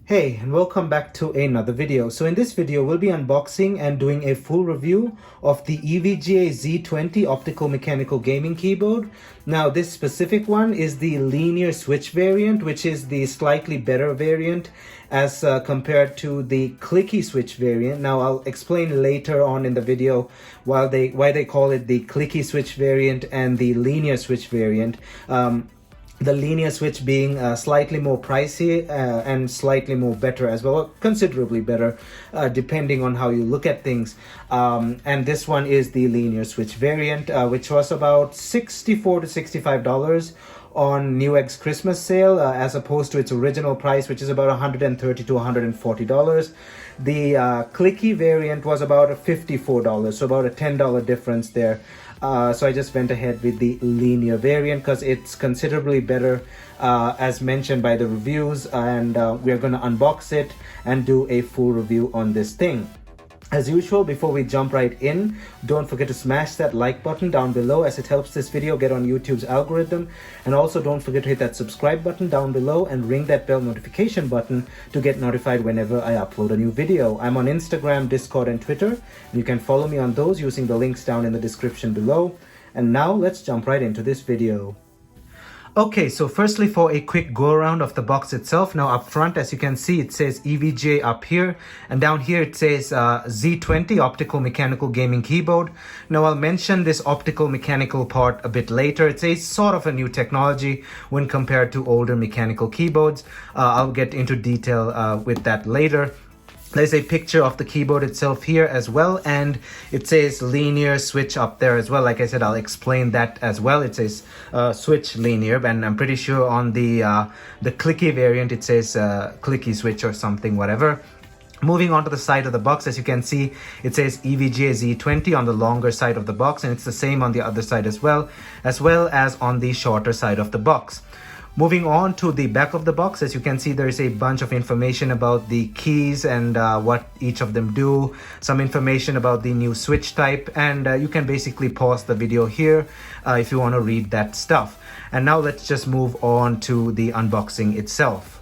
Hey, and welcome back to another video. So in this video, we'll be unboxing and doing a full review of the EVGA Z20 Optical Mechanical Gaming Keyboard. Now, this specific one is the Linear Switch variant, which is the slightly better variant as compared to the Clicky Switch variant. Now, I'll explain later on in the video why they call it the Clicky Switch variant and the Linear Switch variant. The linear switch being slightly more pricey and slightly more better as well, considerably better, depending on how you look at things. And this one is the linear switch variant, which was about $64 to $65 on Newegg's Christmas sale, as opposed to its original price, which is about $130 to $140. The Clicky variant was about $54, so about a $10 difference there. So I just went ahead with the linear variant because it's considerably better, as mentioned by the reviews, and we're going to unbox it and do a full review on this thing. As usual, before we jump right in, don't forget to smash that like button down below, as it helps this video get on YouTube's algorithm. And also don't forget to hit that subscribe button down below and ring that bell notification button to get notified whenever I upload a new video. I'm on Instagram, Discord, and Twitter, and you can follow me on those using the links down in the description below. And now let's jump right into this video. Okay, so firstly, for a quick go around of the box itself. Now up front, as you can see, it says EVGA up here, and down here it says Z20 Optical Mechanical Gaming Keyboard. Now I'll mention this optical mechanical part a bit later. It's a sort of a new technology when compared to older mechanical keyboards. I'll get into detail with that later. There's a picture of the keyboard itself here as well, and it says linear switch up there as well. Like I said, I'll explain that as well. It says switch linear, and I'm pretty sure on the Clicky variant it says Clicky Switch or something, whatever. Moving on to the side of the box, as you can see, it says EVGA Z20 on the longer side of the box, and it's the same on the other side as well as on the shorter side of the box. Moving on to the back of the box, as you can see, there is a bunch of information about the keys and what each of them do, some information about the new switch type, and you can basically pause the video here if you want to read that stuff. And now let's just move on to the unboxing itself.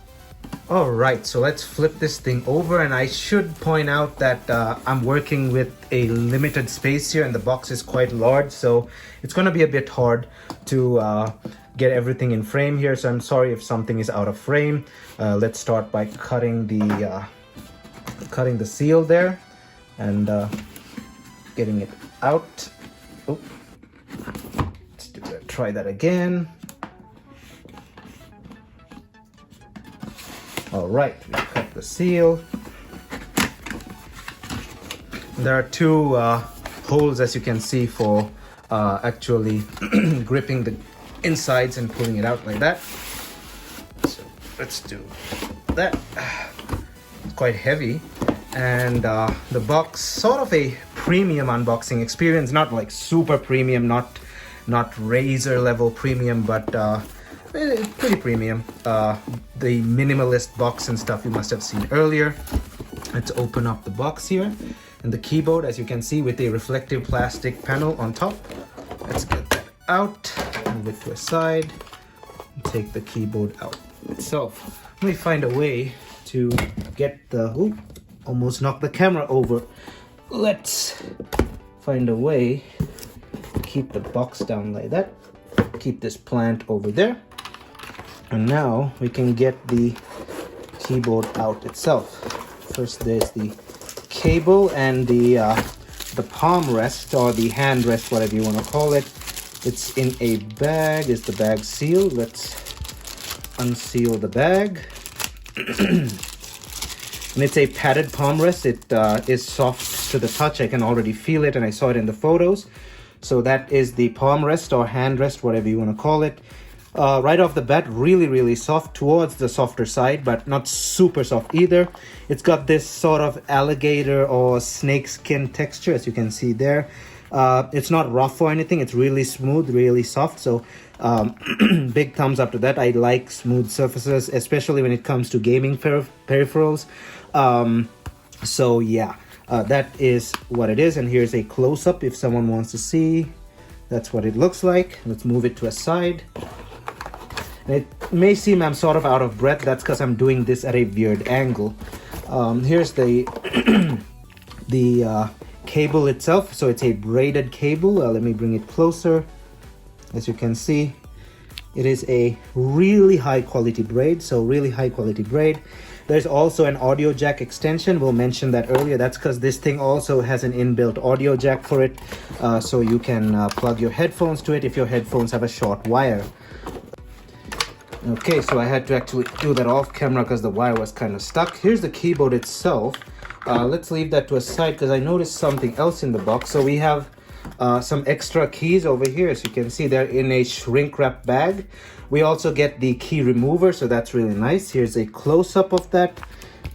Alright, so let's flip this thing over, and I should point out that I'm working with a limited space here and the box is quite large, so it's going to be a bit hard to get everything in frame here, so I'm sorry if something is out of frame. Let's start by cutting the seal there and getting it out. Oh, let's do that. Try that again. All right, we cut the seal. There are two holes, as you can see, for actually gripping the insides and pulling it out like that. So let's do that. It's quite heavy, and the box, sort of a premium unboxing experience, not like super premium, not Razer level premium, but pretty premium. The minimalist box and stuff you must have seen earlier. Let's open up the box here, and the keyboard, as you can see, with a reflective plastic panel on top. Let's get that out, move it to a side, and take the keyboard out itself. Let me find a way to get the, ooh, almost knocked the camera over. Let's find a way to keep the box down like that. Keep this plant over there. And now we can get the keyboard out itself. First, there's the cable and the palm rest, or the hand rest, whatever you want to call it. It's in a bag. Is the bag sealed? Let's unseal the bag. And it's a padded palm rest. It is soft to the touch. I can already feel it, and I saw it in the photos. So that is the palm rest or hand rest, whatever you want to call it. Right off the bat, really soft, towards the softer side, but not super soft either. It's got this sort of alligator or snake skin texture, as you can see there. It's not rough or anything. It's really smooth, really soft. So big thumbs up to that. I like smooth surfaces, especially when it comes to gaming peripherals. So yeah, that is what it is. And here's a close-up if someone wants to see. That's what it looks like. Let's move it to a side. And it may seem I'm sort of out of breath. That's because I'm doing this at a weird angle. Here's the the cable itself. So it's a braided cable. Let me bring it closer. As you can see, it is a really high quality braid. So really high quality braid. There's also an audio jack extension. We'll mention that earlier. That's because this thing also has an inbuilt audio jack for it. So you can plug your headphones to it if your headphones have a short wire. Okay, so I had to actually do that off camera because the wire was kind of stuck. Here's the keyboard itself. Let's leave that to a side because I noticed something else in the box. So we have some extra keys over here. As you can see, they're in a shrink wrap bag. We also get the key remover, so that's really nice. Here's a close-up of that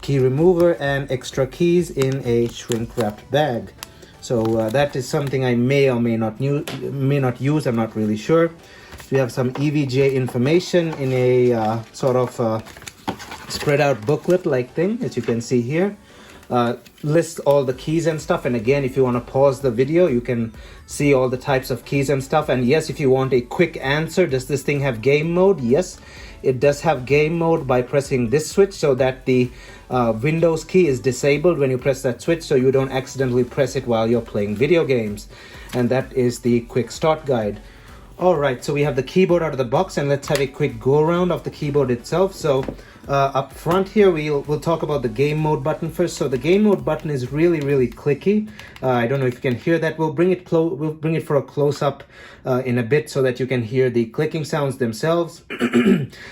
key remover and extra keys in a shrink wrapped bag. So that is something I may or may not use. I'm not really sure. We have some EVGA information in a sort of spread out booklet like thing, as you can see here. Lists all the keys and stuff, and again, if you want to pause the video, you can see all the types of keys and stuff. And yes, if you want a quick answer, does this thing have game mode? Yes, it does have game mode by pressing this switch, so that the Windows key is disabled when you press that switch, so you don't accidentally press it while you're playing video games. And that is the quick start guide. Alright, so we have the keyboard out of the box, and let's have a quick go around of the keyboard itself. So up front here, we'll talk about the game mode button first. So the game mode button is really clicky. I don't know if you can hear that. We'll bring it for a close-up in a bit so that you can hear the clicking sounds themselves.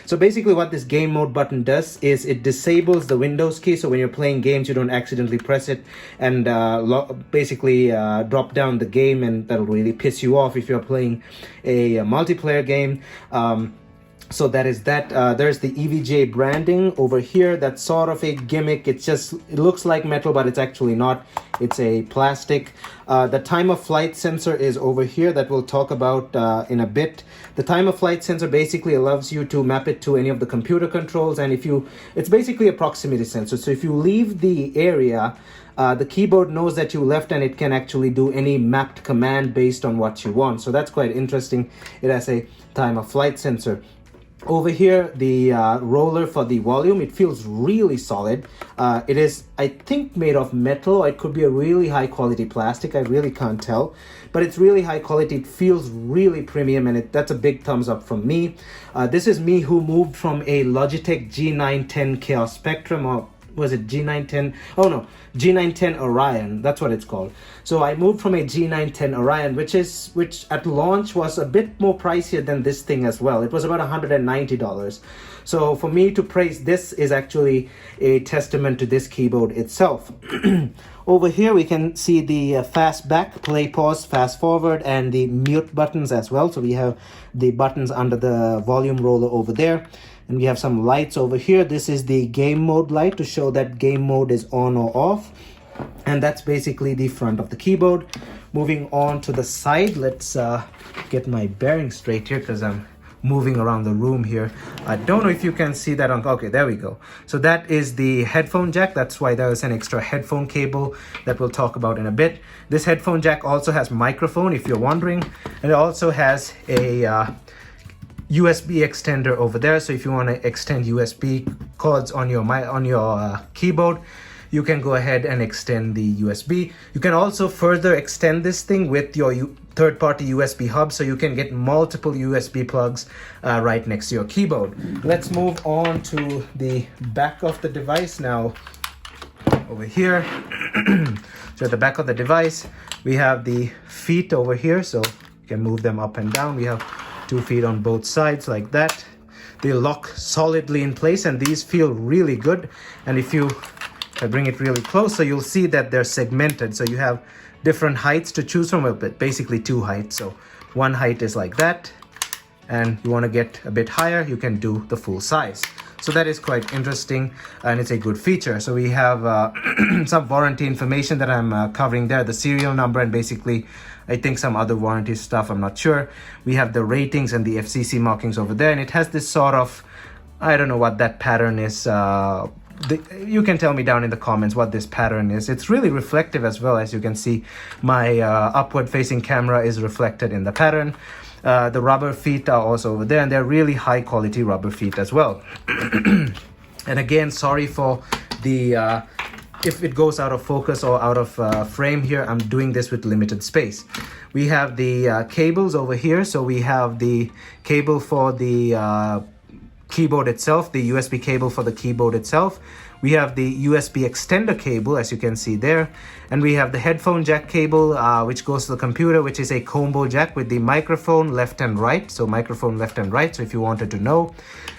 So basically what this game mode button does is it disables the Windows key, so when you're playing games you don't accidentally press it and basically drop down the game, and that'll really piss you off if you're playing a multiplayer game. So that is that. There's the EVGA branding over here. That's sort of a gimmick. It looks like metal, but it's actually not. It's a plastic. The time of flight sensor is over here that we'll talk about in a bit. The time of flight sensor basically allows you to map it to any of the computer controls, and it's basically a proximity sensor. So if you leave the area, the keyboard knows that you left, and it can actually do any mapped command based on what you want. So that's quite interesting. It has a time of flight sensor. Over here, the roller for the volume, it feels really solid. It is, I think, made of metal, or it could be a really high quality plastic. I really can't tell, but it's really high quality. It feels really premium, and that's a big thumbs up from me. This is me who moved from a Logitech G910 Chaos Spectrum, or was it G910? Oh no, G910 Orion, that's what it's called. So I moved from a G910 Orion, which at launch was a bit more pricier than this thing as well. It was about $190. So for me to praise this is actually a testament to this keyboard itself. Over here we can see the fast back, play, pause, fast forward, and the mute buttons as well. So we have the buttons under the volume roller over there. And we have some lights over here. This is the game mode light to show that game mode is on or off. And that's basically the front of the keyboard. Moving on to the side, let's get my bearings straight here because I'm moving around the room here. I don't know if you can see that on, okay, there we go. So that is the headphone jack. That's why there is an extra headphone cable that we'll talk about in a bit. This headphone jack also has microphone, if you're wondering. And it also has a USB extender over there, so if you want to extend USB cords on your keyboard, you can go ahead and extend the USB. You can also further extend this thing with your third-party USB hub, so you can get multiple USB plugs right next to your keyboard. Let's move on to the back of the device now. Over here, so at the back of the device, we have the feet over here, so you can move them up and down. We have 2 feet on both sides like that. They lock solidly in place, and these feel really good. And if I bring it really close, so you'll see that they're segmented. So you have different heights to choose from, but basically 2 heights. So one height is like that, and you want to get a bit higher, you can do the full size. So that is quite interesting, and it's a good feature. So we have some warranty information that I'm covering there, the serial number, and basically I think some other warranty stuff, I'm not sure. We have the ratings and the FCC markings over there, and it has this sort of, I don't know what that pattern is. You can tell me down in the comments what this pattern is. It's really reflective as well. As you can see, my upward facing camera is reflected in the pattern. The rubber feet are also over there, and they're really high quality rubber feet as well. And again, sorry for the if it goes out of focus or out of frame here. I'm doing this with limited space. We have the cables over here. So we have the cable for the keyboard itself, the USB cable for the keyboard itself. We have the USB extender cable, as you can see there. And we have the headphone jack cable, which goes to the computer, which is a combo jack with the microphone left and right. So microphone left and right, so if you wanted to know.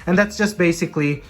And that's just basically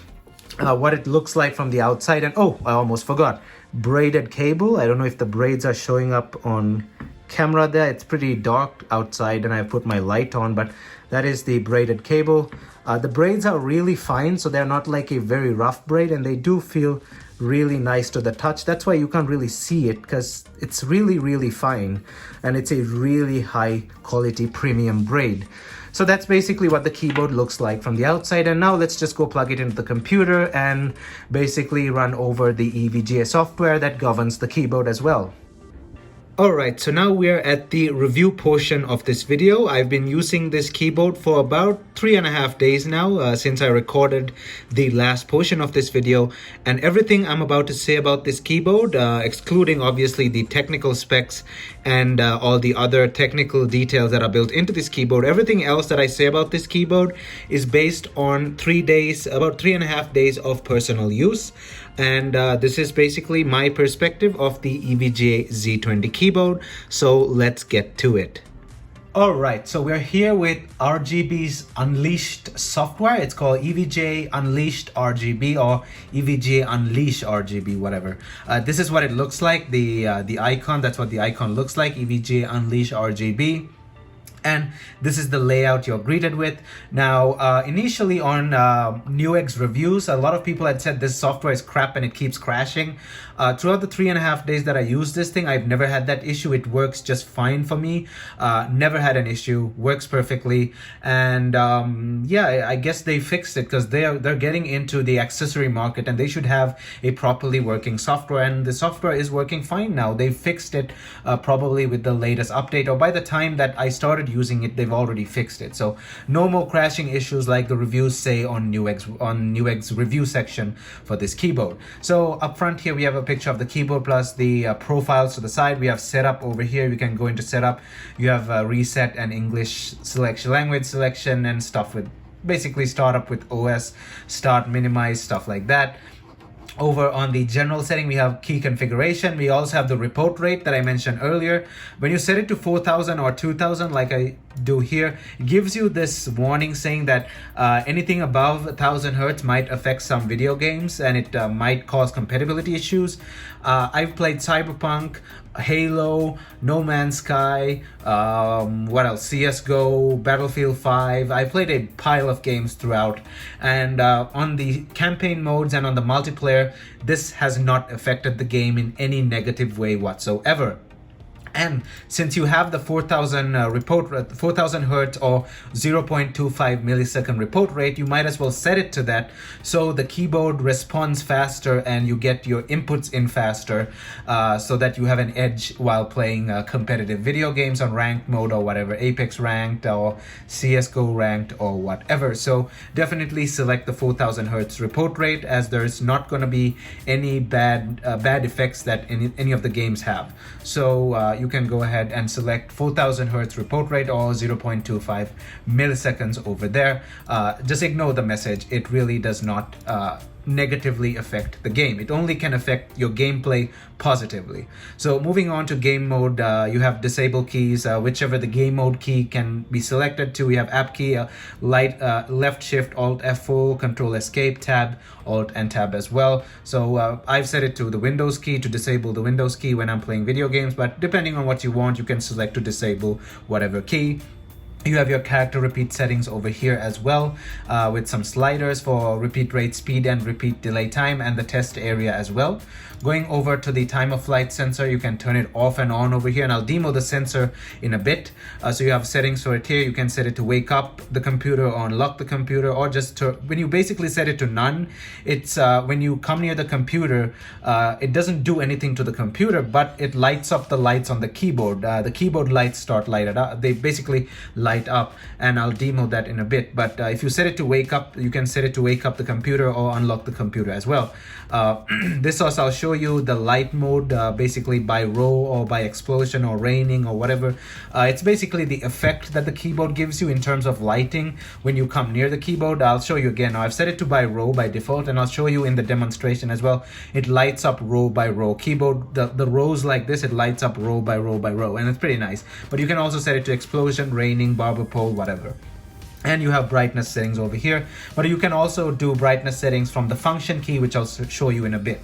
what it looks like from the outside. And oh, I almost forgot, braided cable. I don't know if the braids are showing up on camera there. It's pretty dark outside and I put my light on, but that is the braided cable. The braids are really fine, so they're not like a very rough braid, and they do feel really nice to the touch. That's why you can't really see it, because it's really fine, and it's a really high quality premium braid. So that's basically what the keyboard looks like from the outside. And now let's just go plug it into the computer and basically run over the EVGA software that governs the keyboard as well. Alright, so now we're at the review portion of this video. I've been using this keyboard for about 3.5 days now, since I recorded the last portion of this video. And everything I'm about to say about this keyboard, excluding obviously the technical specs and all the other technical details that are built into this keyboard, everything else that I say about this keyboard is based on 3 days, about 3.5 days of personal use. And this is basically my perspective of the EVGA Z20 keyboard. So let's get to it. Alright, so we're here with RGB's Unleashed software. It's called EVGA Unleashed RGB or EVGA Unleash RGB, whatever. This is what it looks like, the icon. That's what the icon looks like, EVGA Unleash RGB. And this is the layout you're greeted with. Now, initially on Newegg's reviews, a lot of people had said this software is crap and it keeps crashing. Throughout the 3.5 days that I used this thing, I've never had that issue. It works just fine for me. Never had an issue, works perfectly. And yeah, I guess they fixed it, because they're getting into the accessory market and they should have a properly working software. And the software is working fine now. They fixed it probably with the latest update, or by the time that I started using it, they've already fixed it. So no more crashing issues like the reviews say on Newegg's review section for this keyboard. So up front here we have a picture of the keyboard plus the profiles to the side. We have setup over here. You can go into setup. You have reset and English selection, language selection, and stuff with basically startup with OS, start, minimize, stuff like that. Over on the general setting, we have key configuration. We also have the report rate that I mentioned earlier. When you set it to 4000 or 2000, like I do here, it gives you this warning saying that anything above 1000 Hertz might affect some video games, and it might cause compatibility issues. I've played Cyberpunk, Halo, No Man's Sky, what else? CSGO, Battlefield 5. I played a pile of games throughout, and on the campaign modes and on the multiplayer, this has not affected the game in any negative way whatsoever. And since you have the 4000 4000 Hertz or 0.25 millisecond report rate, you might as well set it to that, so the keyboard responds faster and you get your inputs in faster, so that you have an edge while playing competitive video games on ranked mode or whatever, Apex ranked or CSGO ranked or whatever. So definitely select the 4000 Hertz report rate, as there's not going to be any bad effects that any of the games have. So you can go ahead and select 4000 Hertz report rate or 0.25 milliseconds over there. Just ignore the message. It really does not negatively affect the game. It only can affect your gameplay positively. So moving on to game mode, you have disable keys, whichever the game mode key can be selected to. We have app key, left shift, alt F4, control escape, tab, alt and tab as well. So I've set it to the Windows key to disable the Windows key when I'm playing video games, but depending on what you want, you can select to disable whatever key. You have your character repeat settings over here as well, with some sliders for repeat rate, speed, and repeat delay time, and the test area as well. Going over to the time of flight sensor, you can turn it off and on over here, and I'll demo the sensor in a bit. So you have settings for it here. You can set it to wake up the computer or unlock the computer, or just to, when you basically set it to none, it's when you come near the computer, it doesn't do anything to the computer, but it lights up the lights on the keyboard. The keyboard lights start lighted up. They basically light light up, and I'll demo that in a bit. But if you set it to wake up, you can set it to wake up the computer or unlock the computer as well. This also, I'll show you the light mode, basically by row or by explosion or raining or whatever. It's basically the effect that the keyboard gives you in terms of lighting when you come near the keyboard. I'll show you again. Now I've set it to by row by default, and I'll show you in the demonstration as well. It lights up row by row. Keyboard, the rows like this, it lights up row by row by row, and it's pretty nice. But you can also set it to explosion, raining, barber pole, whatever. And you have brightness settings over here, but you can also do brightness settings from the function key, which I'll show you in a bit.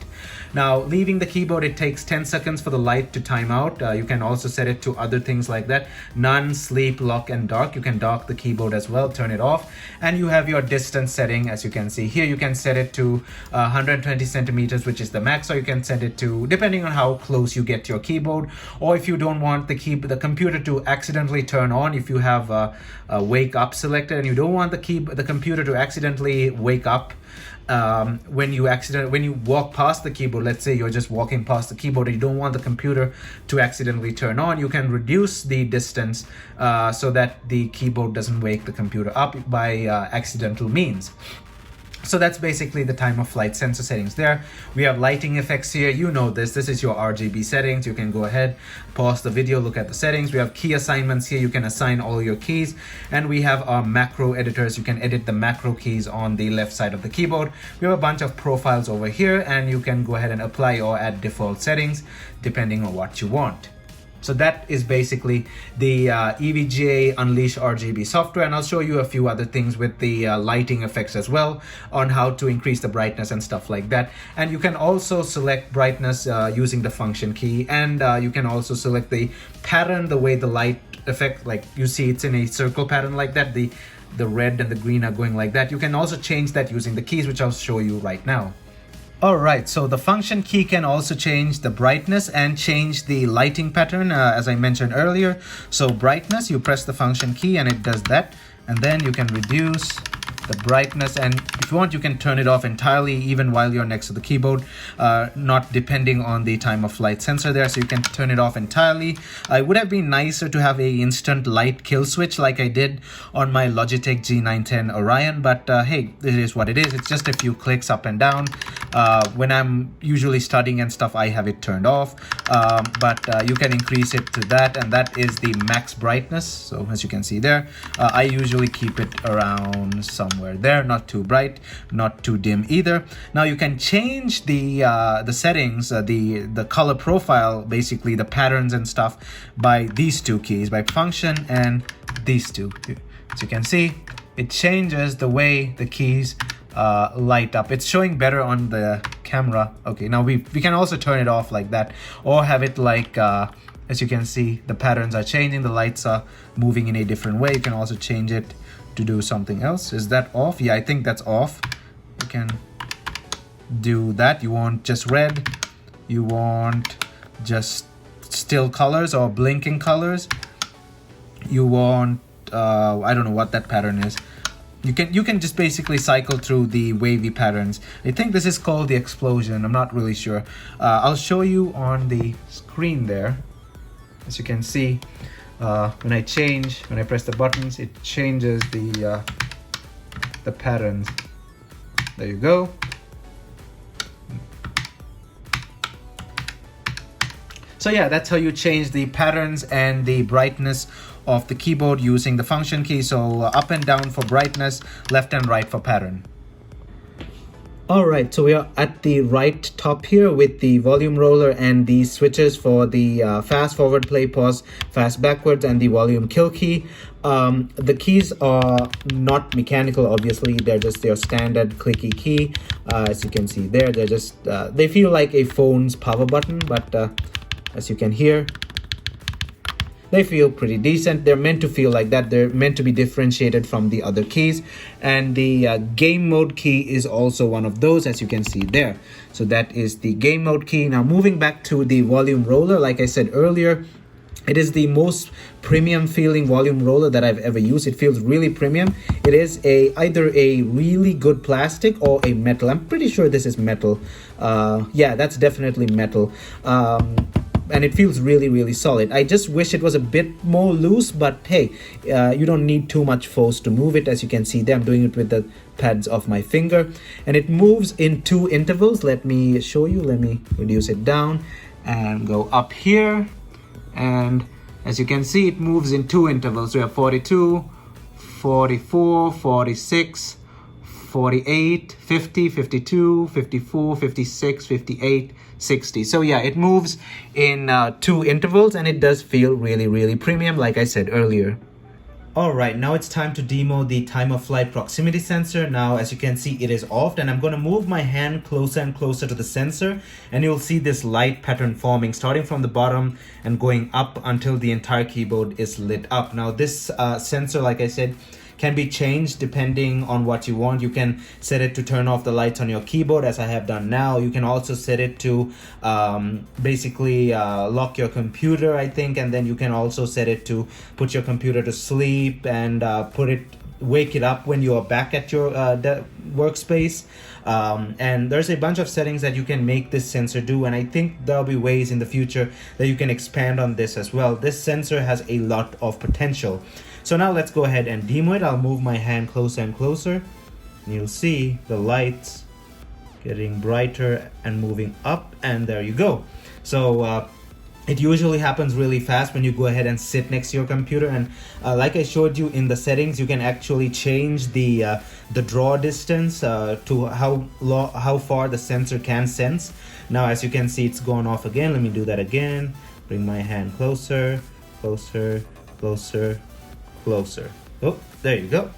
Now, leaving the keyboard, it takes 10 seconds for the light to time out. You can also set it to other things like that. None, sleep, lock, and dark. You can dock the keyboard as well, turn it off. And you have your distance setting, as you can see here. You can set it to 120 centimeters, which is the max, or you can set it to, depending on how close you get to your keyboard. Or if you don't want the computer to accidentally turn on, if you have a wake up selected and you don't want the computer to accidentally wake up when you walk past the keyboard. Let's say you're just walking past the keyboard and you don't want the computer to accidentally turn on, you can reduce the distance so that the keyboard doesn't wake the computer up by accidental means. So that's basically the time of flight sensor settings there. We have lighting effects here. You know this is your RGB settings. You can go ahead, pause the video, look at the settings. We have key assignments here. You can assign all your keys. And we have our macro editors. You can edit the macro keys on the left side of the keyboard. We have a bunch of profiles over here, and you can go ahead and apply or add default settings depending on what you want. So that is basically the EVGA Unleash RGB software, and I'll show you a few other things with the lighting effects as well, on how to increase the brightness and stuff like that. And you can also select brightness using the function key, and you can also select the pattern, the way the light effect, like you see it's in a circle pattern like that, the red and the green are going like that. You can also change that using the keys, which I'll show you right now. Alright, so the function key can also change the brightness and change the lighting pattern, as I mentioned earlier. So brightness, you press the function key and it does that, and then you can reduce the brightness, and if you want you can turn it off entirely even while you're next to the keyboard, not depending on the time of flight sensor there, so you can turn it off entirely. It would have been nicer to have a instant light kill switch like I did on my Logitech G910 Orion, but hey, it is what it is. It's just a few clicks up and down. When I'm usually studying and stuff, I have it turned off, but you can increase it to that, and that is the max brightness. So as you can see there, I usually keep it around somewhere there, not too bright, not too dim either. Now you can change the settings, the color profile, basically the patterns and stuff, by these two keys, by function and these two. As you can see, it changes the way the keys light up. It's showing better on the camera. Okay, now we can also turn it off like that, or have it like as you can see, the patterns are changing, the lights are moving in a different way. You can also change it to do something else. Is that off? Yeah, I think that's off. You can do that. You want just red, you want just still colors or blinking colors, you want I don't know what that pattern is. You can just basically cycle through the wavy patterns. I think this is called the explosion. I'm not really sure. I'll show you on the screen there. As you can see, when I press the buttons, it changes the patterns. There you go. So yeah, that's how you change the patterns and the brightness of the keyboard using the function key. So up and down for brightness, left and right for pattern. Alright, so we are at the right top here with the volume roller and the switches for the fast forward, play, pause, fast backwards, and the volume kill key. The keys are not mechanical, obviously. They're just their standard clicky key. As you can see there, they're just they feel like a phone's power button, but as you can hear, they feel pretty decent. They're meant to feel like that. They're meant to be differentiated from the other keys. And the game mode key is also one of those, as you can see there. So that is the game mode key. Now moving back to the volume roller, like I said earlier, it is the most premium feeling volume roller that I've ever used. It feels really premium. It is either a really good plastic or a metal. I'm pretty sure this is metal. Yeah, that's definitely metal. and it feels really solid. I just wish it was a bit more loose, but hey, you don't need too much force to move it. As you can see there, I'm doing it with the pads of my finger, and it moves in 2 intervals. Let me show you. Let me reduce it down and go up here, and as you can see, it moves in 2 intervals. We have 42, 44, 46, 48, 50, 52, 54, 56, 58, 60. So yeah, it moves in 2 intervals, and it does feel really premium, like I said earlier. Alright, now it's time to demo the time of flight proximity sensor. Now, as you can see, it is off, and I'm going to move my hand closer and closer to the sensor, and you'll see this light pattern forming, starting from the bottom and going up until the entire keyboard is lit up. Now, this sensor, like I said, can be changed depending on what you want. You can set it to turn off the lights on your keyboard, as I have done now. You can also set it to basically lock your computer, I think, and then you can also set it to put your computer to sleep and wake it up when you are back at your workspace. And there's a bunch of settings that you can make this sensor do, and I think there'll be ways in the future that you can expand on this as well. This sensor has a lot of potential. So now let's go ahead and demo it. I'll move my hand closer and closer, and you'll see the lights getting brighter and moving up, and there you go. So it usually happens really fast when you go ahead and sit next to your computer, and like I showed you in the settings, you can actually change the draw distance to how far the sensor can sense. Now, as you can see, it's gone off again. Let me do that again. Bring my hand closer, closer, closer, closer. Oh, there you go.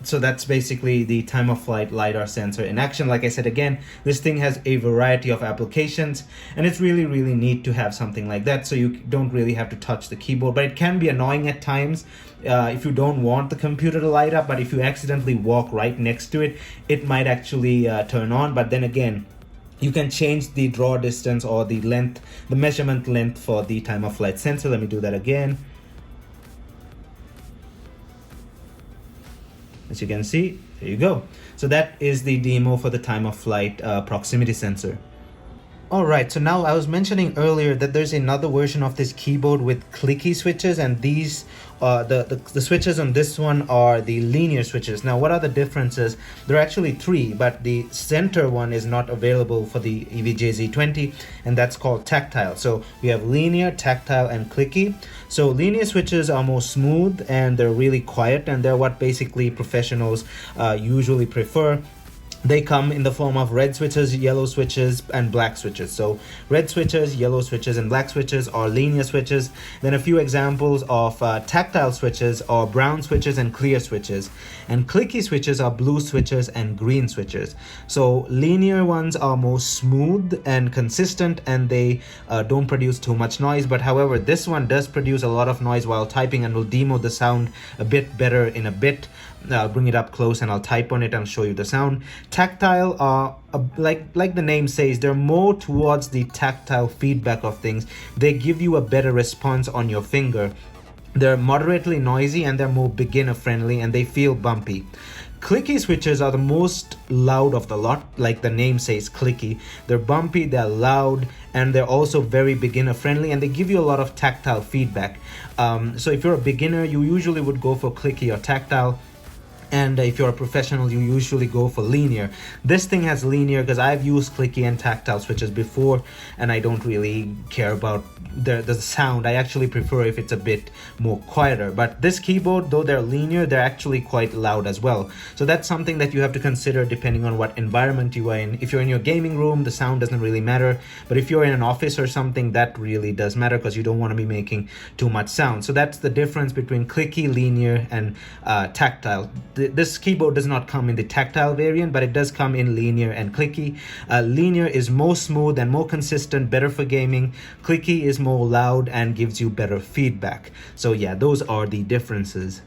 So that's basically the time of flight LiDAR sensor in action. Like I said, again, this thing has a variety of applications, and it's really neat to have something like that, so you don't really have to touch the keyboard. But it can be annoying at times if you don't want the computer to light up, but if you accidentally walk right next to it, it might actually turn on. But then again, you can change the draw distance or the length, the measurement length for the time of flight sensor. Let me do that again. As you can see, there you go. So that is the demo for the time of flight proximity sensor. Alright, so now I was mentioning earlier that there's another version of this keyboard with clicky switches, and these the switches on this one are the linear switches. Now, what are the differences? There are actually 3, but the center one is not available for the EVGA Z20, and that's called Tactile. So we have linear, tactile, and clicky. So linear switches are more smooth and they're really quiet, and they're what basically professionals usually prefer. They come in the form of red switches, yellow switches, and black switches. So red switches, yellow switches, and black switches are linear switches. Then a few examples of tactile switches are brown switches and clear switches. And clicky switches are blue switches and green switches. So linear ones are more smooth and consistent, and they don't produce too much noise. But however, this one does produce a lot of noise while typing, and we'll demo the sound a bit better in a bit. I'll bring it up close and I'll type on it and show you the sound. Tactile are like the name says, they're more towards the tactile feedback of things. They give you a better response on your finger. They're moderately noisy, and they're more beginner friendly, and they feel bumpy. Clicky switches are the most loud of the lot, like the name says, clicky. They're bumpy, they're loud, and they're also very beginner friendly, and they give you a lot of tactile feedback. So if you're a beginner, you usually would go for clicky or tactile. And if you're a professional, you usually go for linear. This thing has linear because I've used clicky and tactile switches before, and I don't really care about the sound. I actually prefer if it's a bit more quieter. But this keyboard, though they're linear, they're actually quite loud as well. So that's something that you have to consider depending on what environment you are in. If you're in your gaming room, the sound doesn't really matter. But if you're in an office or something, that really does matter because you don't want to be making too much sound. So that's the difference between clicky, linear, and tactile. This keyboard does not come in the tactile variant, but it does come in linear and clicky. Linear is more smooth and more consistent, better for gaming. Clicky is more loud and gives you better feedback. So yeah, those are the differences.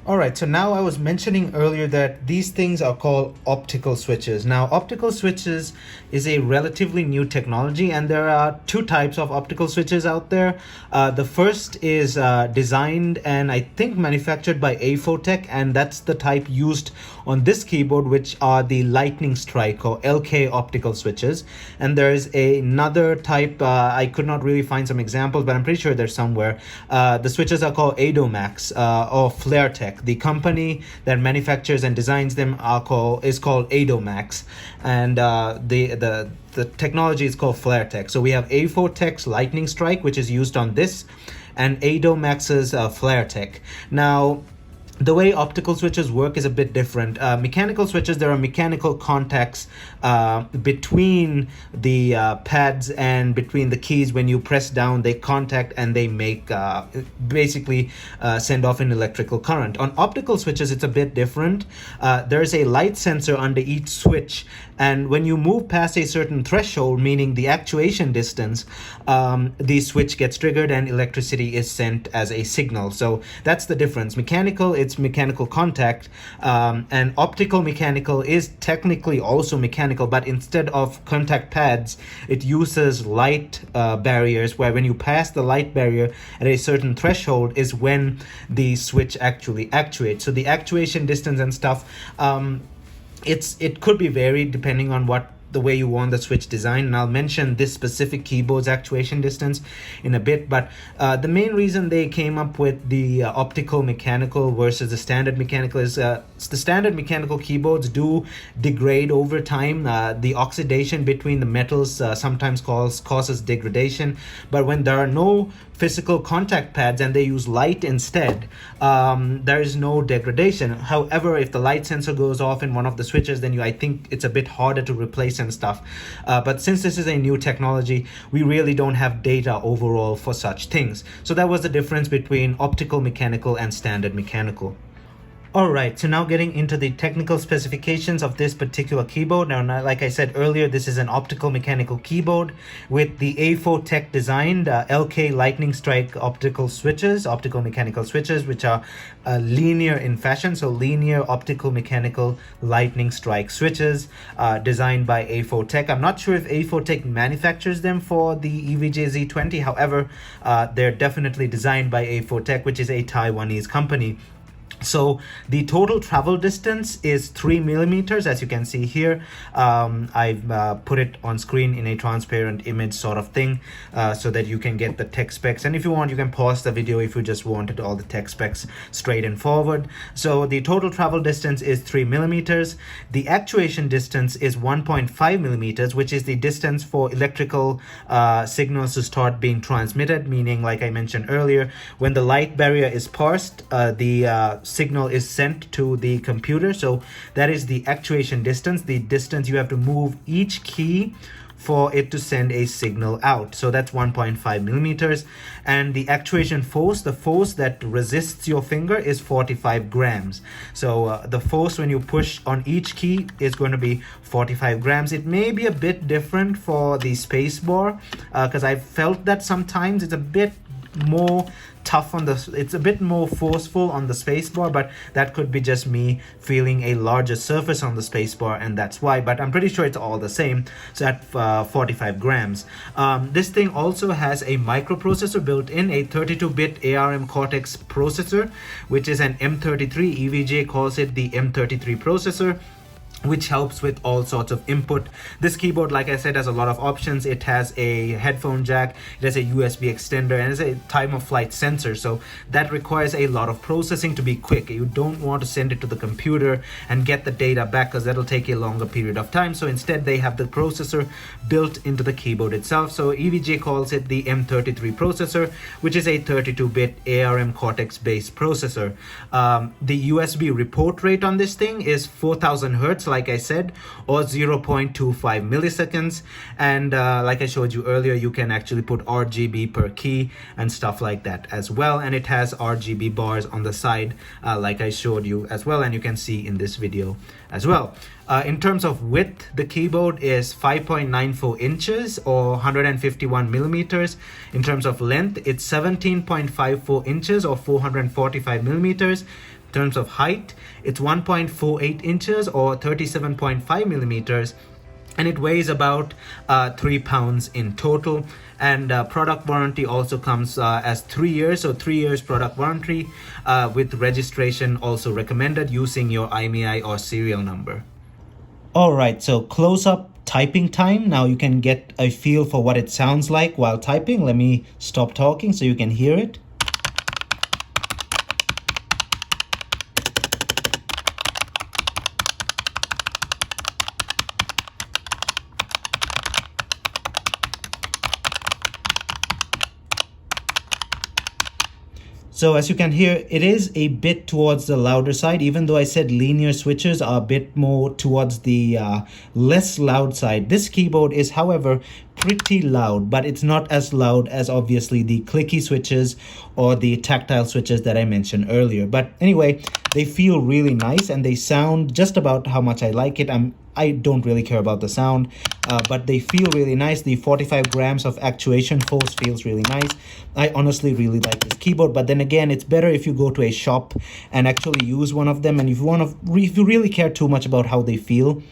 Alright, so now I was mentioning earlier that these things are called optical switches. Now, optical switches is a relatively new technology, and there are 2 types of optical switches out there. The first is designed and I think manufactured by Afotech, and that's the type used on this keyboard, which are the lightning strike or LK optical switches. And there's another type, I could not really find some examples, but I'm pretty sure there's somewhere. The switches are called Adomax or FlareTech. The company that manufactures and designs them is called Adomax, and the technology is called FlareTech. So we have A4Tech's lightning strike, which is used on this, and Adomax's FlareTech. Now, the way optical switches work is a bit different. Mechanical switches, there are mechanical contacts between the pads and between the keys. When you press down, they contact and they make basically send off an electrical current. On optical switches, it's a bit different. There's a light sensor under each switch, and when you move past a certain threshold, meaning the actuation distance, the switch gets triggered and electricity is sent as a signal. So that's the difference. Mechanical, it's mechanical contact, and optical mechanical is technically also mechanical, but instead of contact pads, it uses light barriers, where when you pass the light barrier at a certain threshold is when the switch actually actuates. So the actuation distance and stuff, it could be varied depending on the way you want the switch design, and I'll mention this specific keyboard's actuation distance in a bit. But the main reason they came up with the optical mechanical versus the standard mechanical is the standard mechanical keyboards do degrade over time. The oxidation between the metals sometimes causes degradation, but when there are no physical contact pads and they use light instead, there is no degradation. However, if the light sensor goes off in one of the switches, then I think it's a bit harder to replace and stuff. But since this is a new technology, we really don't have data overall for such things. So that was the difference between optical mechanical and standard mechanical. Alright, so now getting into the technical specifications of this particular keyboard. Now, like I said earlier, this is an optical mechanical keyboard with the A4Tech designed LK lightning strike optical mechanical switches, which are linear in fashion. So linear optical mechanical lightning strike switches designed by A4Tech. I'm not sure if A4Tech manufactures them for the EVGA Z20. However, they're definitely designed by A4Tech, which is a Taiwanese company. So the total travel distance is 3 millimeters, as you can see here. I've put it on screen in a transparent image sort of thing, so that you can get the tech specs. And if you want, you can pause the video if you just wanted all the tech specs straight and forward. So the total travel distance is 3 millimeters. The actuation distance is 1.5 millimeters, which is the distance for electrical signals to start being transmitted, meaning, like I mentioned earlier, when the light barrier is passed, the signal is sent to the computer. So that is the actuation distance, the distance you have to move each key for it to send a signal out. So that's 1.5 millimeters. And the actuation force, the force that resists your finger, is 45 grams. So the force when you push on each key is going to be 45 grams. It may be a bit different for the space bar, because I've felt that sometimes it's a bit more tough on it's a bit more forceful on the spacebar, but that could be just me feeling a larger surface on the spacebar, and that's why. But I'm pretty sure it's all the same. So at 45 grams. This thing also has a microprocessor built in, a 32-bit ARM Cortex processor, which is an M33. EVGA calls it the M33 processor, which helps with all sorts of input. This keyboard, like I said, has a lot of options. It has a headphone jack, it has a USB extender, and it's a time of flight sensor. So that requires a lot of processing to be quick. You don't want to send it to the computer and get the data back, because that'll take a longer period of time. So instead, they have the processor built into the keyboard itself. So EVGA calls it the M33 processor, which is a 32-bit ARM Cortex-based processor. The USB report rate on this thing is 4000 Hertz, like I said, or 0.25 milliseconds. And like I showed you earlier, you can actually put RGB per key and stuff like that as well. And it has RGB bars on the side, like I showed you as well, and you can see in this video as well. In terms of width, the keyboard is 5.94 inches or 151 millimeters. In terms of length, it's 17.54 inches or 445 millimeters. In terms of height, it's 1.48 inches or 37.5 millimeters. and it weighs about 3 pounds in total. And product warranty also comes as 3 years, so 3 years product warranty with registration also recommended using your IMEI or serial number. All right, so close-up typing time. Now you can get a feel for what it sounds like while typing. Let me stop talking so you can hear it. So as you can hear, it is a bit towards the louder side, even though I said linear switches are a bit more towards the less loud side. This keyboard is, however, pretty loud, but it's not as loud as obviously the clicky switches or the tactile switches that I mentioned earlier. But anyway, they feel really nice and they sound just about how much I like it. I don't really care about the sound, but they feel really nice. The 45 grams of actuation force feels really nice. I honestly really like this keyboard, but then again, it's better if you go to a shop and actually use one of them. And if you really care too much about how they feel,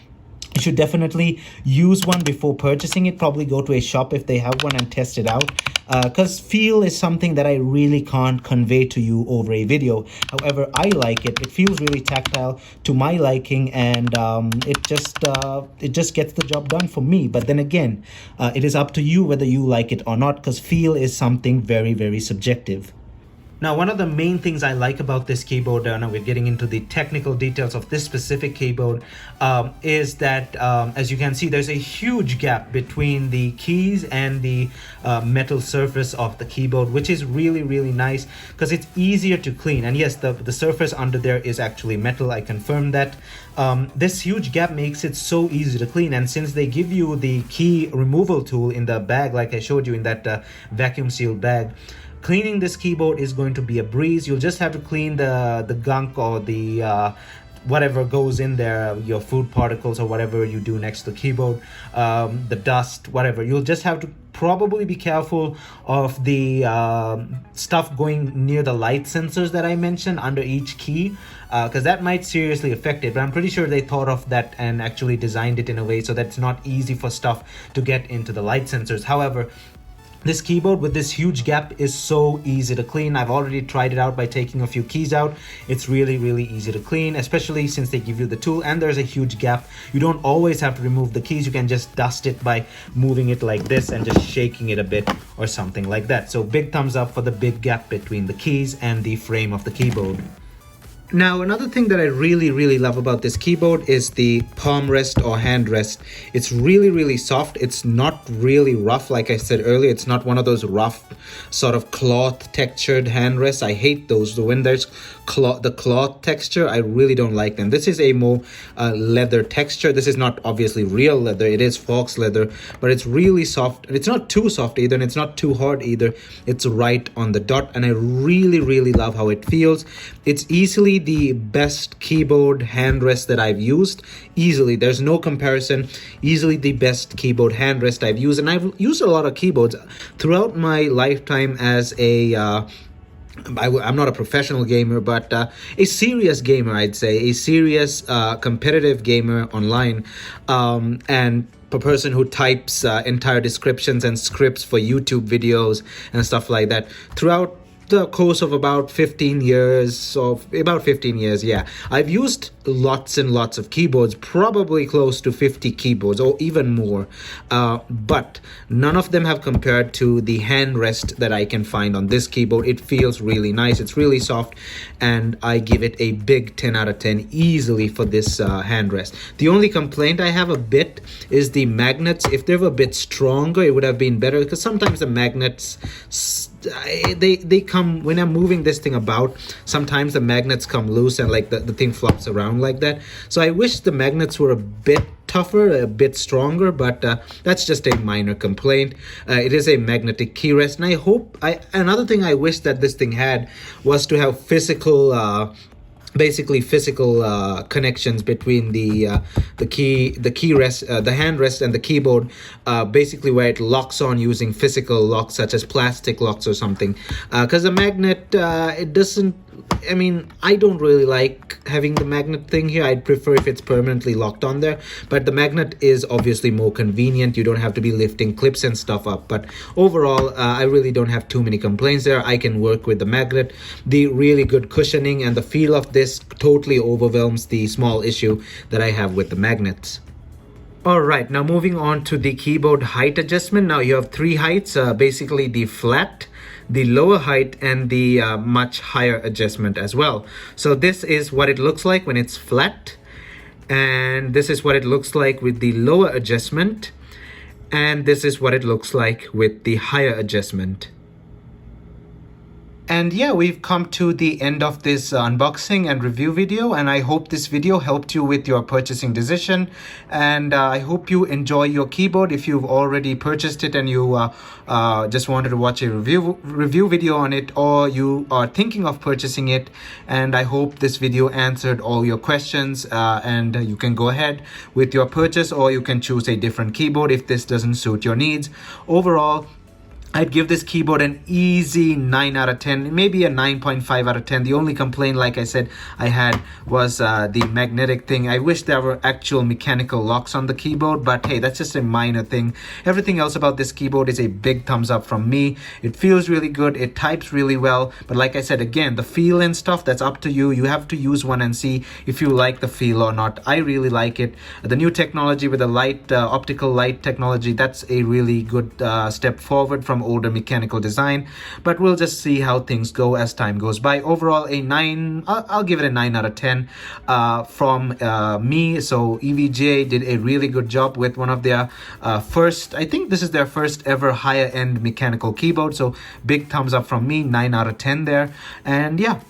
you should definitely use one before purchasing it. Probably go to a shop if they have one and test it out, because feel is something that I really can't convey to you over a video. However, I like it. It feels really tactile to my liking, and it just gets the job done for me. But then again, it is up to you whether you like it or not, because feel is something very, very subjective. Now, one of the main things I like about this keyboard, now we're getting into the technical details of this specific keyboard, is that, as you can see, there's a huge gap between the keys and the metal surface of the keyboard, which is really, really nice because it's easier to clean. And yes, the surface under there is actually metal. I confirmed that. This huge gap makes it so easy to clean, and since they give you the key removal tool in the bag, like I showed you in that vacuum sealed bag, cleaning this keyboard is going to be a breeze. You'll just have to clean the gunk or the whatever goes in there, your food particles or whatever you do next to the keyboard, the dust, whatever. You'll just have to probably be careful of the stuff going near the light sensors that I mentioned under each key, because that might seriously affect it. But I'm pretty sure they thought of that and actually designed it in a way so that it's not easy for stuff to get into the light sensors. However, this keyboard with this huge gap is so easy to clean. I've already tried it out by taking a few keys out. It's really, really easy to clean, especially since they give you the tool and there's a huge gap. You don't always have to remove the keys. You can just dust it by moving it like this and just shaking it a bit or something like that. So big thumbs up for the big gap between the keys and the frame of the keyboard. Now, another thing that I really, really love about this keyboard is the palm rest or hand rest. It's really, really soft. It's not really rough. Like I said earlier, it's not one of those rough sort of cloth textured hand rests. I hate those. When there's the cloth texture, I really don't like them. This is a more leather texture. This is not obviously real leather. It is fox leather, but it's really soft. It's not too soft either, and it's not too hard either. It's right on the dot, and I really, really love how it feels. It's easily the best keyboard hand rest that I've used. Easily, there's no comparison. Easily the best keyboard hand rest I've used, and I've used a lot of keyboards throughout my lifetime as a I'm not a professional gamer, but a serious gamer, I'd say, a serious competitive gamer online, and a person who types entire descriptions and scripts for YouTube videos and stuff like that. Throughout the course of about 15 years, yeah, I've used lots and lots of keyboards, probably close to 50 keyboards or even more, but none of them have compared to the hand rest that I can find on this keyboard. It feels really nice, it's really soft, and I give it a big 10 out of 10 easily for this hand rest. The only complaint I have a bit is the magnets. If they were a bit stronger, it would have been better, because sometimes the magnets, they come when I'm moving this thing about. Sometimes the magnets come loose and like the thing flops around like that. So I wish the magnets were a bit tougher, a bit stronger, but that's just a minor complaint. It is a magnetic key rest, and another thing I wish that this thing had was to have physical basically physical connections between the key rest, the hand rest, and the keyboard, basically where it locks on using physical locks such as plastic locks or something, because the magnet, it doesn't, I mean, I don't really like having the magnet thing here. I'd prefer if it's permanently locked on there, but the magnet is obviously more convenient. You don't have to be lifting clips and stuff up, but overall, I really don't have too many complaints there. I can work with the magnet. The really good cushioning and the feel of this totally overwhelms the small issue that I have with the magnets. Alright, now moving on to the keyboard height adjustment. Now you have three heights, basically the flat, the lower height, and the much higher adjustment as well. So this is what it looks like when it's flat, and this is what it looks like with the lower adjustment, and this is what it looks like with the higher adjustment. And yeah, we've come to the end of this unboxing and review video, and I hope this video helped you with your purchasing decision, and I hope you enjoy your keyboard. If you've already purchased it and you just wanted to watch a review video on it, or you are thinking of purchasing it, and I hope this video answered all your questions, and you can go ahead with your purchase, or you can choose a different keyboard if this doesn't suit your needs. Overall, I'd give this keyboard an easy 9 out of 10, maybe a 9.5 out of 10. The only complaint, like I said, I had was the magnetic thing. I wish there were actual mechanical locks on the keyboard, but hey, that's just a minor thing. Everything else about this keyboard is a big thumbs up from me. It feels really good, it types really well, but like I said, again, the feel and stuff, that's up to you. You have to use one and see if you like the feel or not. I really like it. The new technology with the light, optical light technology, that's a really good step forward from older mechanical design, but we'll just see how things go as time goes by. Overall, a 9, I'll give it a 9 out of 10 from me. So EVGA did a really good job with one of their first, I think this is their first ever higher end mechanical keyboard, so big thumbs up from me, 9 out of 10 there. And yeah,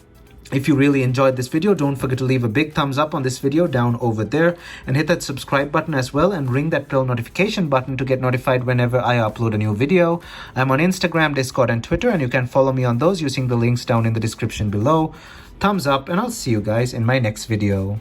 if you really enjoyed this video, don't forget to leave a big thumbs up on this video down over there, and hit that subscribe button as well, and ring that bell notification button to get notified whenever I upload a new video. I'm on Instagram, Discord, and Twitter, and you can follow me on those using the links down in the description below. Thumbs up, and I'll see you guys in my next video.